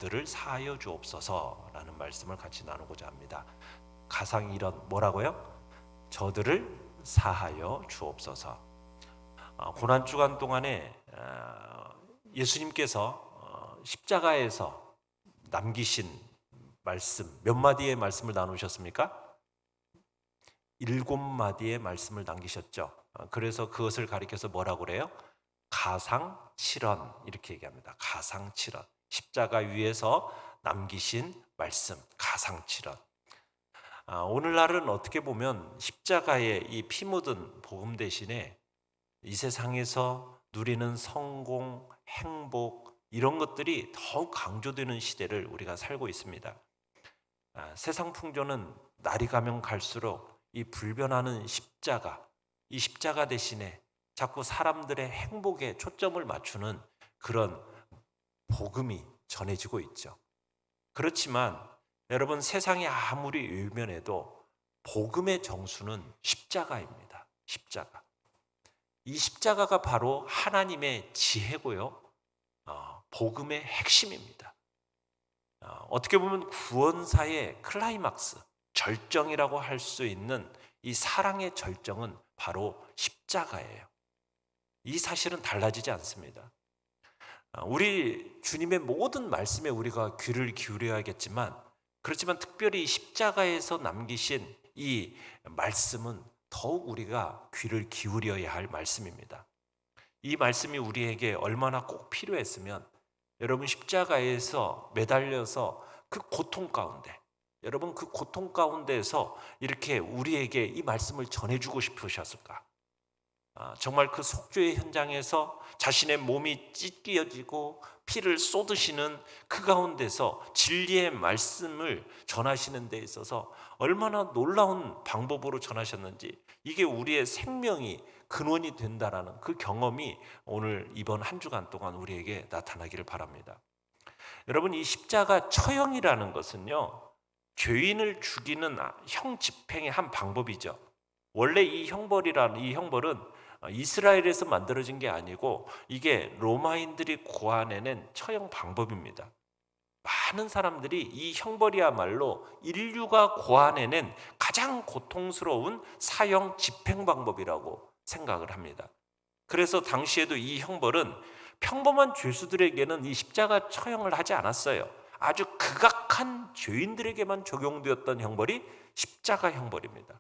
저들을 사하여 주옵소서라는 말씀을 같이 나누고자 합니다. 가상 일언 뭐라고요? 저들을 사하여 주옵소서. 고난 주간 동안에 예수님께서 십자가에서 남기신 말씀 몇 마디의 말씀을 나누셨습니까? 7마디의 말씀을 남기셨죠. 그래서 그것을 가리켜서 뭐라고 그래요? 가상칠언 이렇게 얘기합니다. 가상칠언. 십자가 위에서 남기신 말씀 가상칠언. 오늘날은 어떻게 보면 십자가의 이 피 묻은 복음 대신에 이 세상에서 누리는 성공, 행복 이런 것들이 더욱 강조되는 시대를 우리가 살고 있습니다. 세상 풍조는 날이 가면 갈수록 이 불변하는 십자가, 이 십자가 대신에 자꾸 사람들의 행복에 초점을 맞추는 그런 복음이 전해지고 있죠. 그렇지만 여러분, 세상이 아무리 외면해도 복음의 정수는 십자가입니다. 십자가. 이 십자가가 바로 하나님의 지혜고요, 복음의 핵심입니다. 어떻게 보면 구원사의 클라이막스, 절정이라고 할 수 있는 이 사랑의 절정은 바로 십자가예요. 이 사실은 달라지지 않습니다. 우리 주님의 모든 말씀에 우리가 귀를 기울여야겠지만, 그렇지만 특별히 십자가에서 남기신 이 말씀은 더욱 우리가 귀를 기울여야 할 말씀입니다. 이 말씀이 우리에게 얼마나 꼭 필요했으면, 여러분 십자가에서 매달려서 그 고통 가운데, 여러분 그 고통 가운데에서 이렇게 우리에게 이 말씀을 전해주고 싶으셨을까? 정말 그 속죄의 현장에서 자신의 몸이 찢겨지고 피를 쏟으시는 그 가운데서 진리의 말씀을 전하시는 데 있어서 얼마나 놀라운 방법으로 전하셨는지, 이게 우리의 생명이 근원이 된다라는 그 경험이 오늘 이번 한 주간 동안 우리에게 나타나기를 바랍니다. 여러분, 이 십자가 처형이라는 것은요, 죄인을 죽이는 형 집행의 한 방법이죠. 원래 이 형벌은 이스라엘에서 만들어진 게 아니고 이게 로마인들이 고안해낸 처형 방법입니다. 많은 사람들이 이 형벌이야말로 인류가 고안해낸 가장 고통스러운 사형 집행 방법이라고 생각을 합니다. 그래서 당시에도 이 형벌은 평범한 죄수들에게는 이 십자가 처형을 하지 않았어요. 아주 극악한 죄인들에게만 적용되었던 형벌이 십자가 형벌입니다.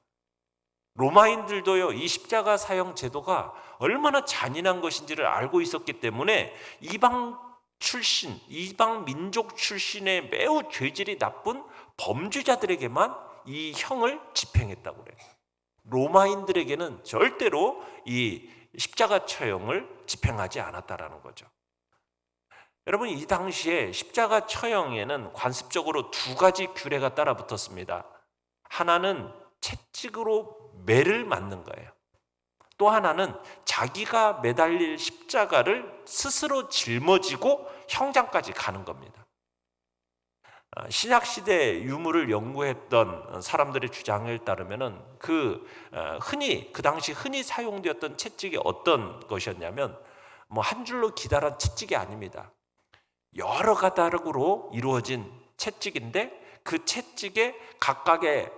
로마인들도요, 이 십자가 사형 제도가 얼마나 잔인한 것인지를 알고 있었기 때문에 이방 민족 출신의 매우 죄질이 나쁜 범죄자들에게만 이 형을 집행했다고 그래요. 로마인들에게는 절대로 이 십자가 처형을 집행하지 않았다라는 거죠. 여러분, 이 당시에 십자가 처형에는 관습적으로 2가지 규례가 따라 붙었습니다. 하나는 채찍으로 매를 맞는 거예요. 또 하나는 자기가 매달릴 십자가를 스스로 жил머지고 형장까지 가는 겁니다. 신약시대 유물을 연구했던 사람들의 주장에 따르면 그 당시 흔히 사용되었던 채찍이 어떤 것이었냐면, 한 줄로 기다란 채찍이 아닙니다. 여러 가닥으로 이루어진 채찍인데, 그 채찍의 각각의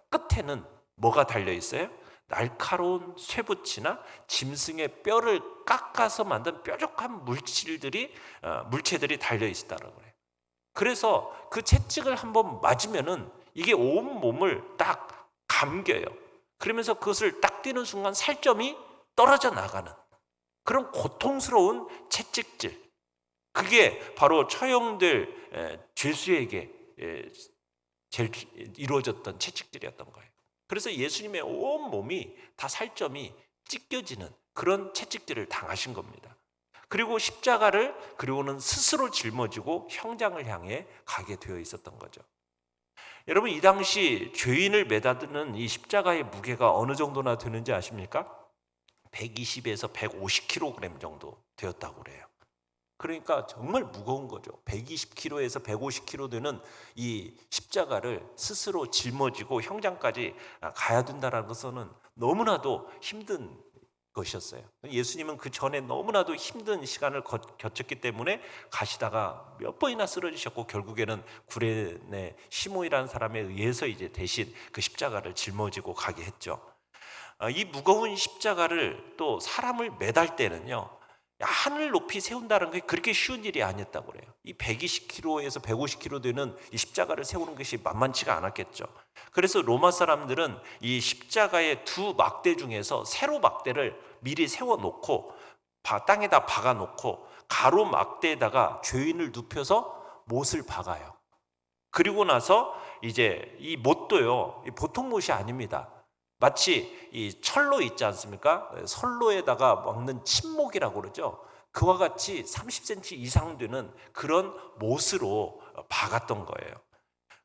끝에는 뭐가 달려 있어요? 날카로운 쇠붙이나 짐승의 뼈를 깎아서 만든 뾰족한 물체들이 달려 있다고 그래요. 그래서 그 채찍을 한번 맞으면은 이게 온 몸을 딱 감겨요. 그러면서 그것을 딱 뛰는 순간 살점이 떨어져 나가는 그런 고통스러운 채찍질. 그게 바로 처형될 죄수에게 이루어졌던 채찍질이었던 거예요. 그래서 예수님의 온 몸이 다 살점이 찢겨지는 그런 채찍질을 당하신 겁니다. 그리고 그리고는 스스로 짊어지고 형장을 향해 가게 되어 있었던 거죠. 여러분, 이 당시 죄인을 매다드는 이 십자가의 무게가 어느 정도나 되는지 아십니까? 120에서 150kg 정도 되었다고 그래요. 그러니까 정말 무거운 거죠. 120kg에서 150kg 되는 이 십자가를 스스로 짊어지고 형장까지 가야 된다는 것은 너무나도 힘든 것이었어요. 예수님은 그 전에 너무나도 힘든 시간을 겪었기 때문에 가시다가 몇 번이나 쓰러지셨고 결국에는 구레네 시몬이라는 사람에 의해서 이제 대신 그 십자가를 짊어지고 가게 했죠. 이 무거운 십자가를 또 사람을 매달 때는요, 하늘 높이 세운다는 게 그렇게 쉬운 일이 아니었다고 그래요. 이 120kg에서 150kg 되는 이 십자가를 세우는 것이 만만치가 않았겠죠. 그래서 로마 사람들은 이 십자가의 두 막대 중에서 세로 막대를 미리 세워놓고 땅에다 박아놓고 가로 막대에다가 죄인을 눕혀서 못을 박아요. 그리고 나서 이제 이 못도요, 보통 못이 아닙니다. 마치 이 철로 있지 않습니까? 선로에다가 먹는 침목이라고 그러죠. 그와 같이 30cm 이상 되는 그런 못으로 박았던 거예요.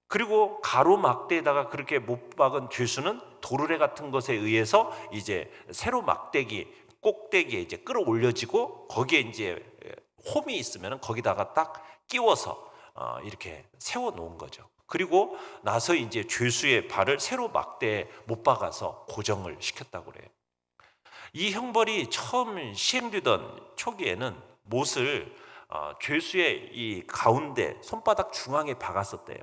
그리고 가로막대에다가 그렇게 못 박은 죄수는 도르래 같은 것에 의해서 이제 세로 막대기 꼭대기에 이제 끌어올려지고 거기에 이제 홈이 있으면 거기다가 딱 끼워서 이렇게 세워 놓은 거죠. 그리고 나서 이제 죄수의 발을 세로 막대에 못 박아서 고정을 시켰다고 그래요. 이 형벌이 처음 시행되던 초기에는 못을 죄수의 이 가운데 손바닥 중앙에 박았었대요.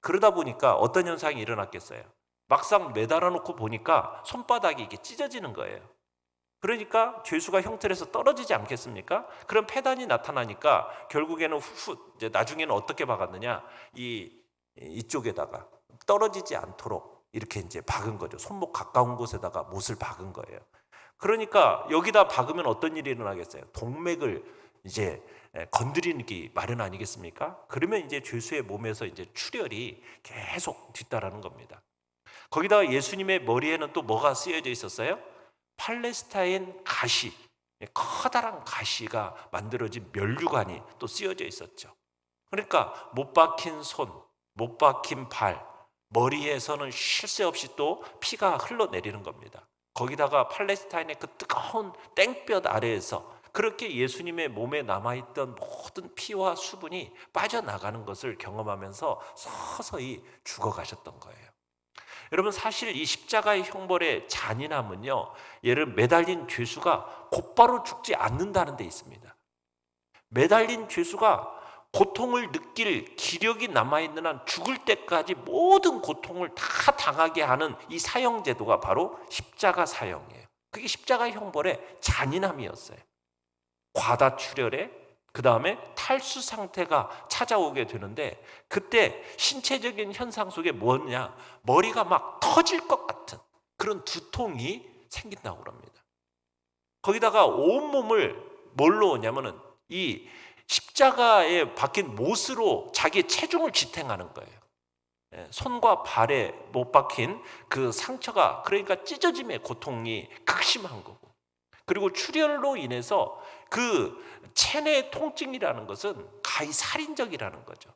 그러다 보니까 어떤 현상이 일어났겠어요? 막상 매달아 놓고 보니까 손바닥이 이게 찢어지는 거예요. 그러니까 죄수가 형틀에서 떨어지지 않겠습니까? 그런 폐단이 나타나니까 결국에는 이제 나중에는 어떻게 박았느냐? 이쪽에다가 떨어지지 않도록 이렇게 이제 박은 거죠. 손목 가까운 곳에다가 못을 박은 거예요. 그러니까 여기다 박으면 어떤 일이 일어나겠어요? 동맥을 이제 건드리는 게 마련 아니겠습니까? 그러면 이제 죄수의 몸에서 이제 출혈이 계속 뒤따르는 겁니다. 거기다가 예수님의 머리에는 또 뭐가 쓰여져 있었어요? 팔레스타인 가시, 커다란 가시가 만들어진 면류관이 또 쓰여져 있었죠. 그러니까 못 박힌 손, 못 박힌 발, 머리에서는 쉴 새 없이 또 피가 흘러내리는 겁니다. 거기다가 팔레스타인의 그 뜨거운 땡볕 아래에서 그렇게 예수님의 몸에 남아있던 모든 피와 수분이 빠져나가는 것을 경험하면서 서서히 죽어가셨던 거예요. 여러분, 사실 이 십자가의 형벌의 잔인함은요, 얘를 매달린 죄수가 곧바로 죽지 않는다는 데 있습니다. 매달린 죄수가 고통을 느낄 기력이 남아있는 한 죽을 때까지 모든 고통을 다 당하게 하는 이 사형제도가 바로 십자가 사형이에요. 그게 십자가 형벌의 잔인함이었어요. 과다출혈에 그 다음에 탈수 상태가 찾아오게 되는데 그때 신체적인 현상 속에 뭐냐? 머리가 막 터질 것 같은 그런 두통이 생긴다고 합니다. 거기다가 온몸을 뭘로 오냐면은 이 십자가에 박힌 못으로 자기의 체중을 지탱하는 거예요. 손과 발에 못 박힌 그 상처가 그러니까 찢어짐의 고통이 극심한 거고, 그리고 출혈로 인해서 그 체내 통증이라는 것은 가히 살인적이라는 거죠.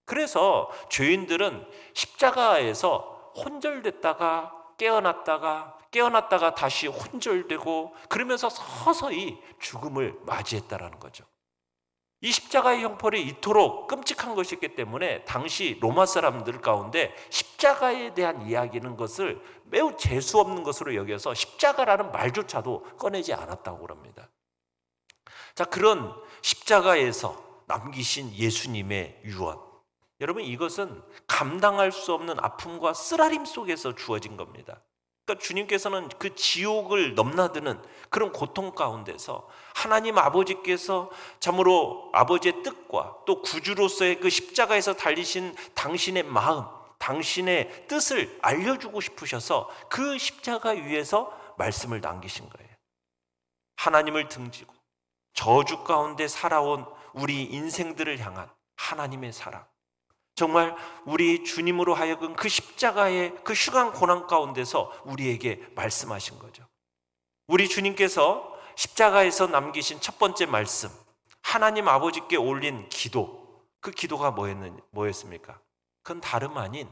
그래서 죄인들은 십자가에서 혼절됐다가 깨어났다가 다시 혼절되고 그러면서 서서히 죽음을 맞이했다라는 거죠. 이 십자가의 형벌이 이토록 끔찍한 것이기 때문에 당시 로마 사람들 가운데 십자가에 대한 이야기는 것을 매우 재수 없는 것으로 여겨서 십자가라는 말조차도 꺼내지 않았다고 합니다. 자, 그런 십자가에서 남기신 예수님의 유언, 여러분, 이것은 감당할 수 없는 아픔과 쓰라림 속에서 주어진 겁니다. 그러니까 주님께서는 그 지옥을 넘나드는 그런 고통 가운데서 하나님 아버지께서 참으로 아버지의 뜻과 또 구주로서의 그 십자가에서 달리신 당신의 마음, 당신의 뜻을 알려주고 싶으셔서 그 십자가 위에서 말씀을 남기신 거예요. 하나님을 등지고 저주 가운데 살아온 우리 인생들을 향한 하나님의 사랑, 정말 우리 주님으로 하여금 그 십자가의 그 흉한 고난 가운데서 우리에게 말씀하신 거죠. 우리 주님께서 십자가에서 남기신 첫 번째 말씀, 하나님 아버지께 올린 기도, 그 기도가 뭐였습니까? 그건 다름 아닌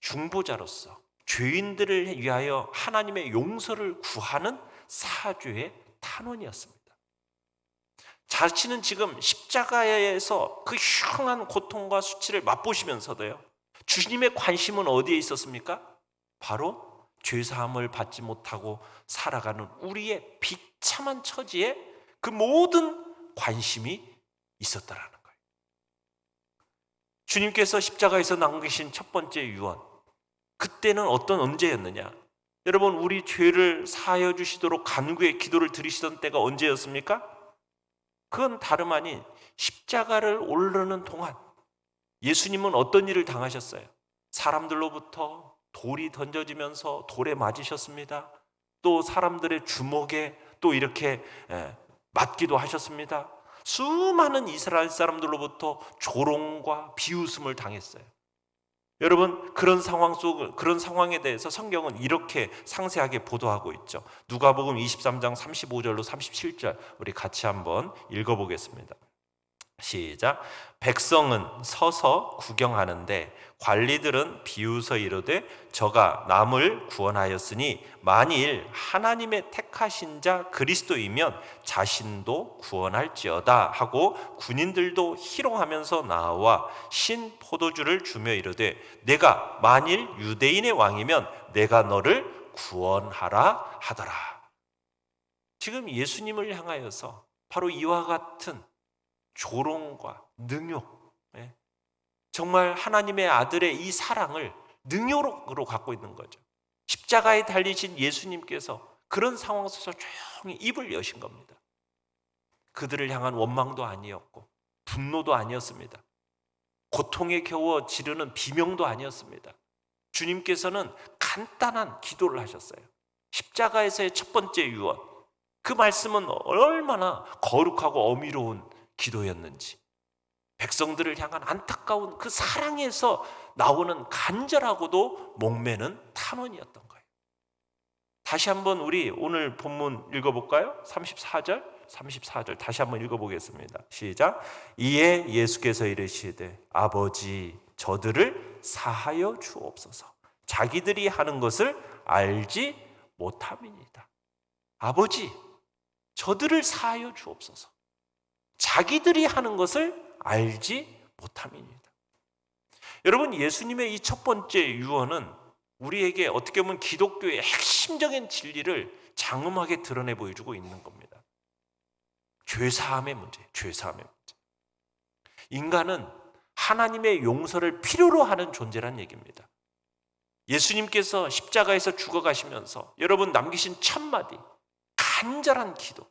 중보자로서 죄인들을 위하여 하나님의 용서를 구하는 사죄의 탄원이었습니다. 자신은 지금 십자가에서 그 흉한 고통과 수치를 맛보시면서도요, 주님의 관심은 어디에 있었습니까? 바로 죄사함을 받지 못하고 살아가는 우리의 비참한 처지에 그 모든 관심이 있었다라는 거예요. 주님께서 십자가에서 남기신 첫 번째 유언, 그때는 어떤 언제였느냐? 여러분, 우리 죄를 사하여 주시도록 간구의 기도를 드리시던 때가 언제였습니까? 그건 다름 아닌 십자가를 오르는 동안 예수님은 어떤 일을 당하셨어요? 사람들로부터 돌이 던져지면서 돌에 맞으셨습니다. 또 사람들의 주먹에 또 이렇게 맞기도 하셨습니다. 수많은 이스라엘 사람들로부터 조롱과 비웃음을 당했어요. 여러분, 그런 상황에 대해서 성경은 이렇게 상세하게 보도하고 있죠. 누가복음 23장 35절로 37절 우리 같이 한번 읽어보겠습니다. 시작. 백성은 서서 구경하는데 관리들은 비웃어 이르되 저가 남을 구원하였으니 만일 하나님의 택하신 자 그리스도이면 자신도 구원할지어다 하고 군인들도 희롱하면서 나와 신 포도주를 주며 이르되 내가 만일 유대인의 왕이면 내가 너를 구원하라 하더라. 지금 예수님을 향하여서 바로 이와 같은 조롱과 능욕, 정말 하나님의 아들의 이 사랑을 능욕으로 갖고 있는 거죠. 십자가에 달리신 예수님께서 그런 상황 속에서 조용히 입을 여신 겁니다. 그들을 향한 원망도 아니었고 분노도 아니었습니다. 고통에 겨워 지르는 비명도 아니었습니다. 주님께서는 간단한 기도를 하셨어요. 십자가에서의 첫 번째 유언, 그 말씀은 얼마나 거룩하고 어미로운 기도였는지, 백성들을 향한 안타까운 그 사랑에서 나오는 간절하고도 목매는 탄원이었던 거예요. 다시 한번 우리 오늘 본문 읽어볼까요? 34절 다시 한번 읽어보겠습니다. 시작. 이에 예수께서 이르시되 아버지 저들을 사하여 주옵소서 자기들이 하는 것을 알지 못함이니이다. 아버지 저들을 사하여 주옵소서 자기들이 하는 것을 알지 못함이니이다. 여러분, 예수님의 이 첫 번째 유언은 우리에게 어떻게 보면 기독교의 핵심적인 진리를 장엄하게 드러내 보여주고 있는 겁니다. 죄사함의 문제, 죄사함의 문제. 인간은 하나님의 용서를 필요로 하는 존재란 얘기입니다. 예수님께서 십자가에서 죽어가시면서 여러분 남기신 첫마디 간절한 기도,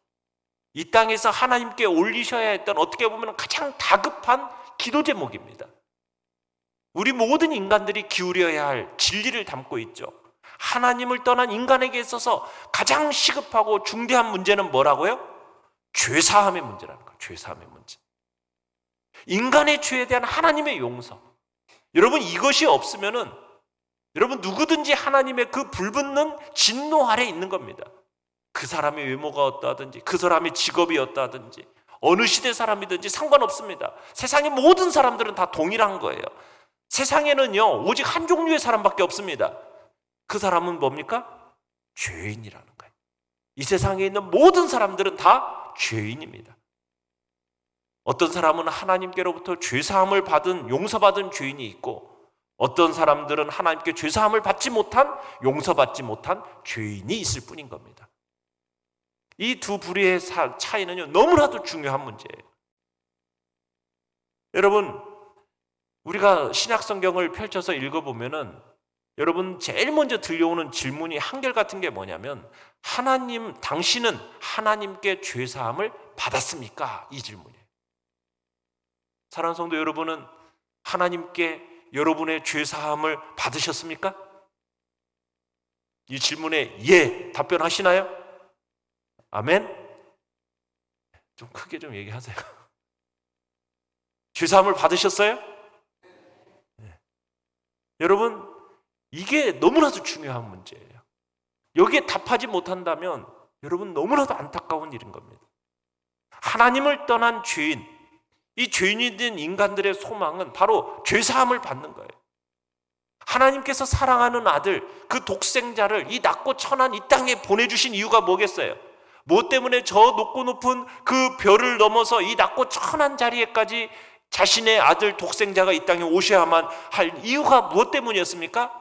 이 땅에서 하나님께 올리셔야 했던 어떻게 보면 가장 다급한 기도 제목입니다. 우리 모든 인간들이 기울여야 할 진리를 담고 있죠. 하나님을 떠난 인간에게 있어서 가장 시급하고 중대한 문제는 뭐라고요? 죄사함의 문제라는 거예요. 죄사함의 문제. 인간의 죄에 대한 하나님의 용서. 여러분, 이것이 없으면은 여러분 누구든지 하나님의 그 불붙는 진노 아래 있는 겁니다. 그 사람의 외모가 어떠하든지, 그 사람의 직업이 어떠하든지, 어느 시대 사람이든지 상관없습니다. 세상의 모든 사람들은 다 동일한 거예요. 세상에는요 오직 한 종류의 사람밖에 없습니다. 그 사람은 뭡니까? 죄인이라는 거예요. 이 세상에 있는 모든 사람들은 다 죄인입니다. 어떤 사람은 하나님께로부터 죄사함을 받은, 용서받은 죄인이 있고, 어떤 사람들은 하나님께 죄사함을 받지 못한, 용서받지 못한 죄인이 있을 뿐인 겁니다. 이 두 부류의 차이는요 너무나도 중요한 문제예요. 여러분, 우리가 신약 성경을 펼쳐서 읽어보면은 여러분 제일 먼저 들려오는 질문이 한결같은 게 뭐냐면, 하나님, 당신은 하나님께 죄사함을 받았습니까? 이 질문이에요. 사랑하는 성도 여러분은 하나님께 여러분의 죄사함을 받으셨습니까? 이 질문에 예 답변하시나요? 아멘? 좀 크게 좀 얘기하세요. 죄사함을 받으셨어요? 네. 여러분, 이게 너무나도 중요한 문제예요. 여기에 답하지 못한다면 여러분 너무나도 안타까운 일인 겁니다. 하나님을 떠난 죄인, 이 죄인이 된 인간들의 소망은 바로 죄사함을 받는 거예요. 하나님께서 사랑하는 아들, 그 독생자를 이 낮고 천한 이 땅에 보내주신 이유가 뭐겠어요? 뭐 때문에 저 높고 높은 그 별을 넘어서 이 낮고 천한 자리에까지 자신의 아들 독생자가 이 땅에 오셔야만 할 이유가 무엇 때문이었습니까?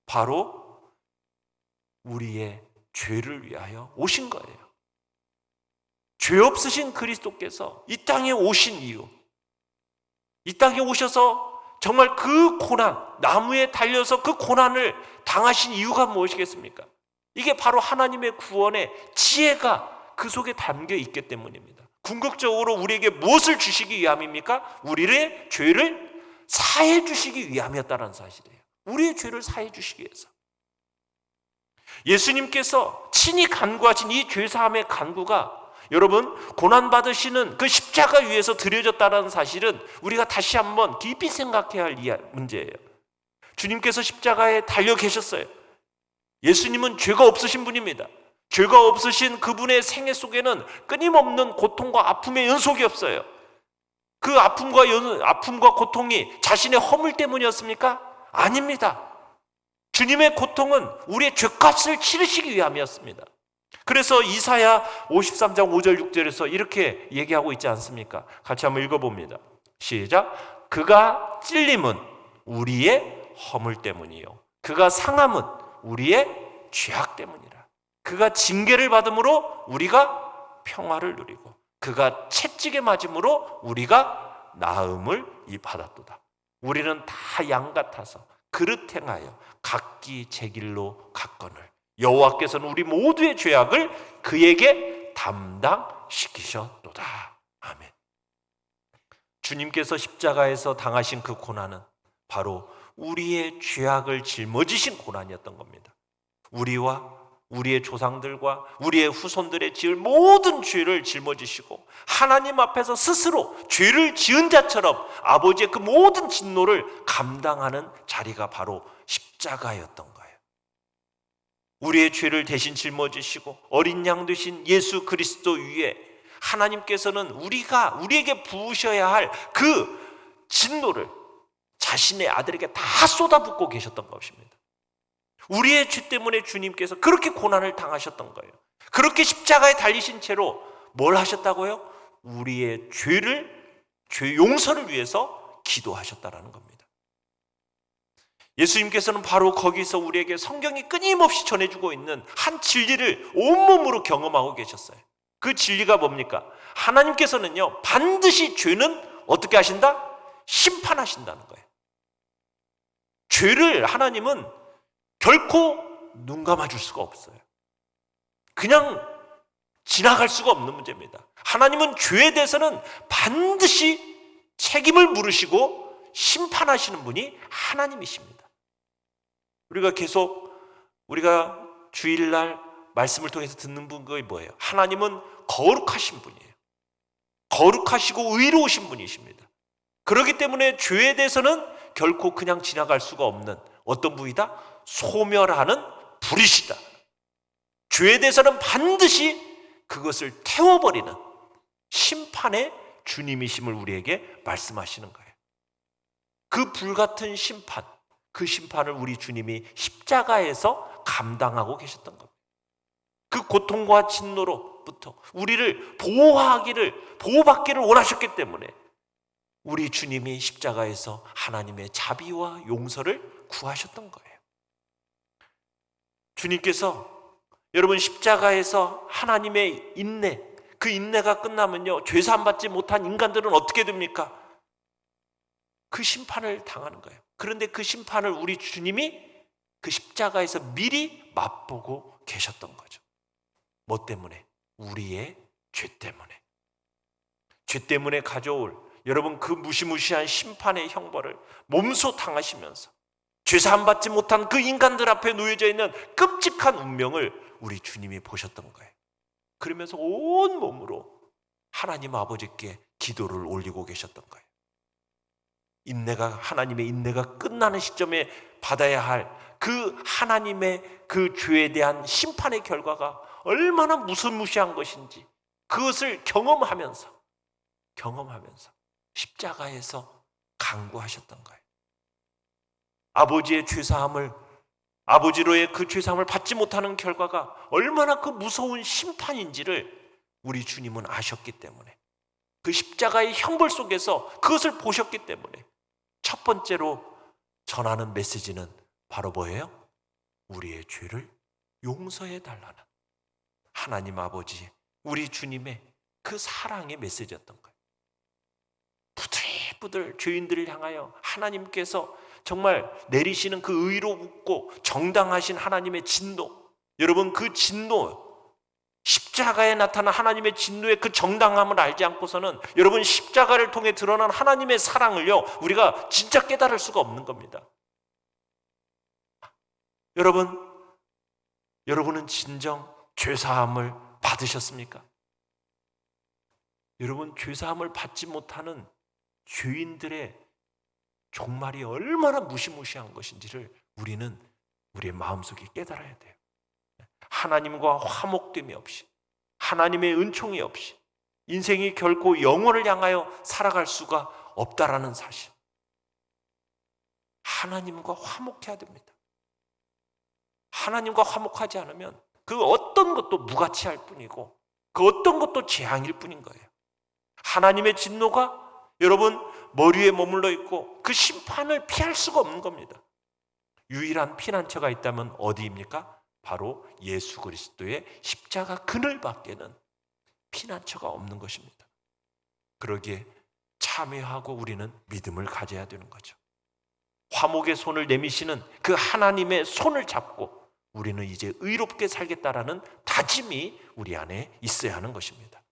바로 우리의 죄를 위하여 오신 거예요. 죄 없으신 그리스도께서 이 땅에 오신 이유, 이 땅에 오셔서 정말 그 고난, 나무에 달려서 그 고난을 당하신 이유가 무엇이겠습니까? 이게 바로 하나님의 구원의 지혜가 그 속에 담겨 있기 때문입니다. 궁극적으로 우리에게 무엇을 주시기 위함입니까? 우리의 죄를 사해 주시기 위함이었다는 사실이에요. 우리의 죄를 사해 주시기 위해서. 예수님께서 친히 간구하신 이 죄사함의 간구가 여러분 고난받으시는 그 십자가 위에서 드려졌다는 사실은 우리가 다시 한번 깊이 생각해야 할 문제예요. 주님께서 십자가에 달려 계셨어요. 예수님은 죄가 없으신 분입니다. 죄가 없으신 그분의 생애 속에는 끊임없는 고통과 아픔의 연속이 없어요. 그 아픔과 고통이 자신의 허물 때문이었습니까? 아닙니다. 주님의 고통은 우리의 죄값을 치르시기 위함이었습니다. 그래서 이사야 53장 5절 6절에서 이렇게 얘기하고 있지 않습니까? 같이 한번 읽어봅니다. 시작. 그가 찔림은 우리의 허물 때문이요 그가 상함은 우리의 죄악 때문이라. 그가 징계를 받음으로 우리가 평화를 누리고 그가 채찍에 맞음으로 우리가 나음을 받았도다. 우리는 다 양 같아서 그릇 행하여 각기 제 길로 갔거늘 여호와께서는 우리 모두의 죄악을 그에게 담당시키셨도다. 아멘. 주님께서 십자가에서 당하신 그 고난은 바로 우리의 죄악을 짊어지신 고난이었던 겁니다. 우리와 우리의 조상들과 우리의 후손들의 지을 모든 죄를 짊어지시고 하나님 앞에서 스스로 죄를 지은 자처럼 아버지의 그 모든 진노를 감당하는 자리가 바로 십자가였던 거예요. 우리의 죄를 대신 짊어지시고 어린 양 되신 예수 그리스도 위에 하나님께서는 우리에게 부으셔야 할 그 진노를 자신의 아들에게 다 쏟아붓고 계셨던 것입니다. 우리의 죄 때문에 주님께서 그렇게 고난을 당하셨던 거예요. 그렇게 십자가에 달리신 채로 뭘 하셨다고요? 우리의 죄 용서를 위해서 기도하셨다라는 겁니다. 예수님께서는 바로 거기서 우리에게 성경이 끊임없이 전해주고 있는 한 진리를 온몸으로 경험하고 계셨어요. 그 진리가 뭡니까? 하나님께서는요 반드시 죄는 어떻게 하신다? 심판하신다는 거예요. 죄를 하나님은 결코 눈 감아줄 수가 없어요. 그냥 지나갈 수가 없는 문제입니다. 하나님은 죄에 대해서는 반드시 책임을 물으시고 심판하시는 분이 하나님이십니다. 우리가 주일날 말씀을 통해서 듣는 분이 뭐예요? 하나님은 거룩하신 분이에요. 거룩하시고 의로우신 분이십니다. 그렇기 때문에 죄에 대해서는 결코 그냥 지나갈 수가 없는 어떤 분이다? 소멸하는 불이시다. 죄에 대해서는 반드시 그것을 태워버리는 심판의 주님이심을 우리에게 말씀하시는 거예요. 그 불같은 심판, 그 심판을 우리 주님이 십자가에서 감당하고 계셨던 겁니다. 그 고통과 진노로부터 우리를 보호받기를 원하셨기 때문에 우리 주님이 십자가에서 하나님의 자비와 용서를 구하셨던 거예요. 주님께서 여러분 십자가에서 하나님의 인내, 그 인내가 끝나면요 죄사함 받지 못한 인간들은 어떻게 됩니까? 그 심판을 당하는 거예요. 그런데 그 심판을 우리 주님이 그 십자가에서 미리 맛보고 계셨던 거죠. 뭐 때문에? 우리의 죄 때문에. 죄 때문에 가져올 여러분 그 무시무시한 심판의 형벌을 몸소 당하시면서 죄사함 받지 못한 그 인간들 앞에 놓여져 있는 끔찍한 운명을 우리 주님이 보셨던 거예요. 그러면서 온 몸으로 하나님 아버지께 기도를 올리고 계셨던 거예요. 하나님의 인내가 끝나는 시점에 받아야 할 그 하나님의 그 죄에 대한 심판의 결과가 얼마나 무시무시한 것인지 그것을 경험하면서 십자가에서 간구하셨던 거예요. 아버지로의 그 죄사함을 받지 못하는 결과가 얼마나 그 무서운 심판인지를 우리 주님은 아셨기 때문에 그 십자가의 형벌 속에서 그것을 보셨기 때문에 첫 번째로 전하는 메시지는 바로 뭐예요? 우리의 죄를 용서해 달라는 하나님 아버지, 우리 주님의 그 사랑의 메시지였던 거예요. 부들부들 죄인들을 향하여 하나님께서 정말 내리시는 그 의롭고 정당하신 하나님의 진노, 여러분 그 진노, 십자가에 나타난 하나님의 진노의 그 정당함을 알지 않고서는 여러분 십자가를 통해 드러난 하나님의 사랑을요 우리가 진짜 깨달을 수가 없는 겁니다. 여러분은 진정 죄사함을 받으셨습니까? 여러분 죄사함을 받지 못하는 죄인들의 종말이 얼마나 무시무시한 것인지를 우리는 우리의 마음속에 깨달아야 돼요. 하나님과 화목됨이 없이, 하나님의 은총이 없이 인생이 결코 영혼을 향하여 살아갈 수가 없다라는 사실. 하나님과 화목해야 됩니다. 하나님과 화목하지 않으면 그 어떤 것도 무가치할 뿐이고 그 어떤 것도 재앙일 뿐인 거예요. 하나님의 진노가 여러분 머리에 머물러 있고 그 심판을 피할 수가 없는 겁니다. 유일한 피난처가 있다면 어디입니까? 바로 예수 그리스도의 십자가 그늘 밖에는 피난처가 없는 것입니다. 그러기에 참여하고 우리는 믿음을 가져야 되는 거죠. 화목의 손을 내미시는 그 하나님의 손을 잡고 우리는 이제 의롭게 살겠다라는 다짐이 우리 안에 있어야 하는 것입니다.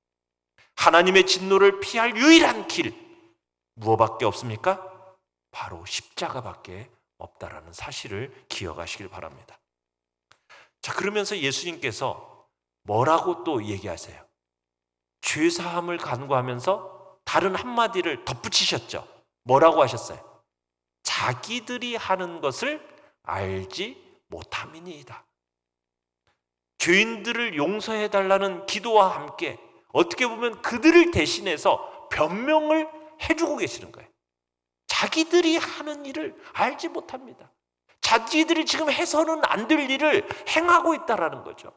하나님의 진노를 피할 유일한 길 무엇밖에 없습니까? 바로 십자가밖에 없다라는 사실을 기억하시길 바랍니다. 자, 그러면서 예수님께서 뭐라고 또 얘기하세요? 죄사함을 간구하면서 다른 한마디를 덧붙이셨죠. 뭐라고 하셨어요? 자기들이 하는 것을 알지 못함이니이다. 죄인들을 용서해달라는 기도와 함께 어떻게 보면 그들을 대신해서 변명을 해주고 계시는 거예요. 자기들이 하는 일을 알지 못합니다. 자기들이 지금 해서는 안 될 일을 행하고 있다라는 거죠.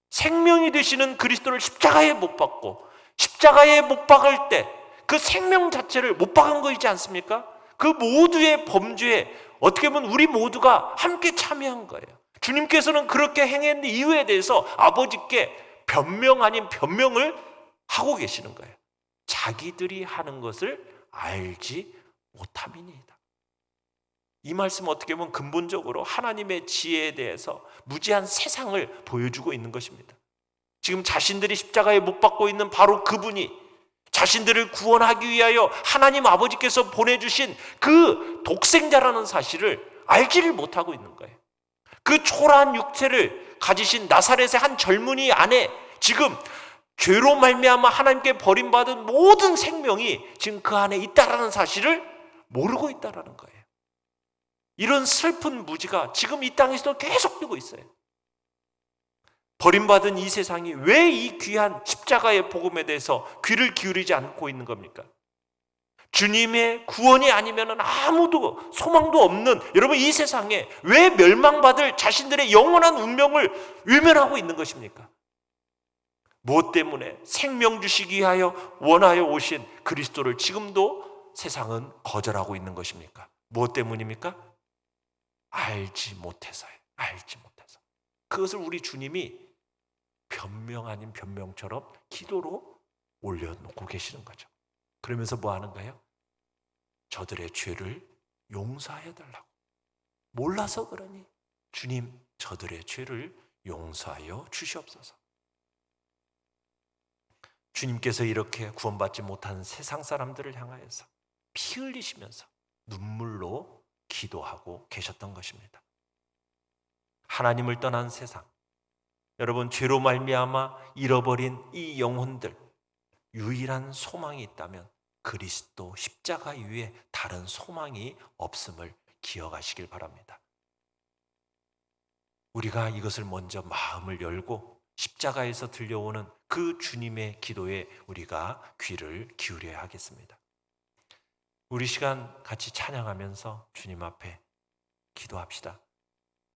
생명이 되시는 그리스도를 십자가에 못 박고 십자가에 못 박을 때 그 생명 자체를 못 박은 거이지 않습니까? 그 모두의 범죄에 어떻게 보면 우리 모두가 함께 참여한 거예요. 주님께서는 그렇게 행한 이유에 대해서 아버지께 변명 아닌 변명을 하고 계시는 거예요. 자기들이 하는 것을 알지 못함이니이다. 이 말씀은 어떻게 보면 근본적으로 하나님의 지혜에 대해서 무지한 세상을 보여주고 있는 것입니다. 지금 자신들이 십자가에 못 박고 있는 바로 그분이 자신들을 구원하기 위하여 하나님 아버지께서 보내주신 그 독생자라는 사실을 알지를 못하고 있는 거예요. 그 초라한 육체를 가지신 나사렛의 한 젊은이 안에 지금 죄로 말미암아 하나님께 버림받은 모든 생명이 지금 그 안에 있다라는 사실을 모르고 있다라는 거예요. 이런 슬픈 무지가 지금 이 땅에서도 계속되고 있어요. 버림받은 이 세상이 왜 이 귀한 십자가의 복음에 대해서 귀를 기울이지 않고 있는 겁니까? 주님의 구원이 아니면 아무도 소망도 없는 여러분 이 세상에 왜 멸망받을 자신들의 영원한 운명을 외면하고 있는 것입니까? 무엇 때문에? 생명 주시기 위하여 원하여 오신 그리스도를 지금도 세상은 거절하고 있는 것입니까? 무엇 때문입니까? 알지 못해서요. 알지 못해서. 그것을 우리 주님이 변명 아닌 변명처럼 기도로 올려놓고 계시는 거죠. 그러면서 뭐 하는 거예요? 저들의 죄를 용서해달라고. 몰라서 그러니 주님 저들의 죄를 용서하여 주시옵소서. 주님께서 이렇게 구원받지 못한 세상 사람들을 향하여서 피 흘리시면서 눈물로 기도하고 계셨던 것입니다. 하나님을 떠난 세상, 여러분 죄로 말미암아 잃어버린 이 영혼들, 유일한 소망이 있다면 그리스도 십자가 이외에 다른 소망이 없음을 기억하시길 바랍니다. 우리가 이것을 먼저 마음을 열고 십자가에서 들려오는 그 주님의 기도에 우리가 귀를 기울여야 하겠습니다. 우리 시간 같이 찬양하면서 주님 앞에 기도합시다.